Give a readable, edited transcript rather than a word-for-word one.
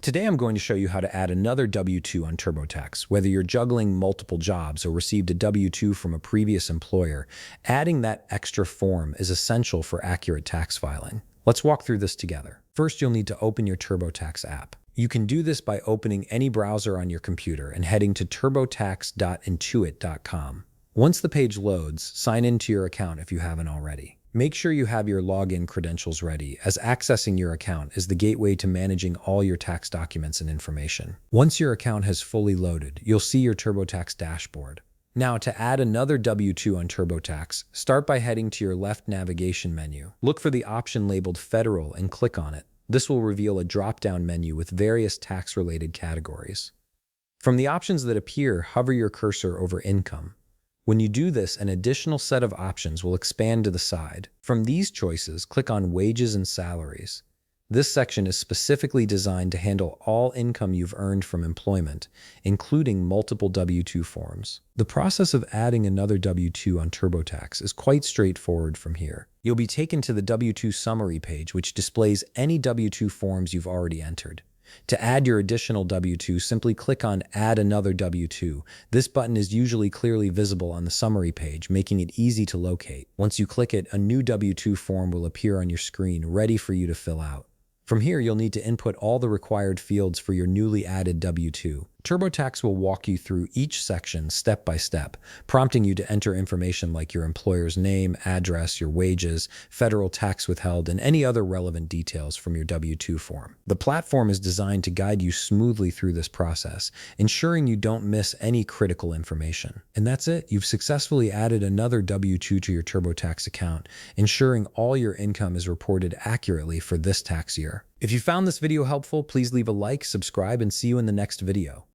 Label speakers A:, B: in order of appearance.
A: Today I'm going to show you how to add another W-2 on TurboTax. Whether you're juggling multiple jobs or received a W-2 from a previous employer, adding that extra form is essential for accurate tax filing. Let's walk through this together. First, you'll need to open your TurboTax app. You can do this by opening any browser on your computer and heading to turbotax.intuit.com. Once the page loads, sign into your account if you haven't already. Make sure you have your login credentials ready, as accessing your account is the gateway to managing all your tax documents and information. Once your account has fully loaded, you'll see your TurboTax dashboard. Now, to add another W-2 on TurboTax, start by heading to your left navigation menu. Look for the option labeled Federal and click on it. This will reveal a drop-down menu with various tax-related categories. From the options that appear, hover your cursor over Income. When you do this, an additional set of options will expand to the side. From these choices, click on Wages and Salaries. This section is specifically designed to handle all income you've earned from employment, including multiple W-2 forms. The process of adding another W-2 on TurboTax is quite straightforward from here. You'll be taken to the W-2 summary page, which displays any W-2 forms you've already entered. To add your additional W-2, simply click on Add Another W-2. This button is usually clearly visible on the summary page, making it easy to locate. Once you click it, a new W-2 form will appear on your screen, ready for you to fill out. From here, you'll need to input all the required fields for your newly added W-2. TurboTax will walk you through each section step by step, prompting you to enter information like your employer's name, address, your wages, federal tax withheld, and any other relevant details from your W-2 form. The platform is designed to guide you smoothly through this process, ensuring you don't miss any critical information. And that's it. You've successfully added another W-2 to your TurboTax account, ensuring all your income is reported accurately for this tax year. If you found this video helpful, please leave a like, subscribe, and see you in the next video.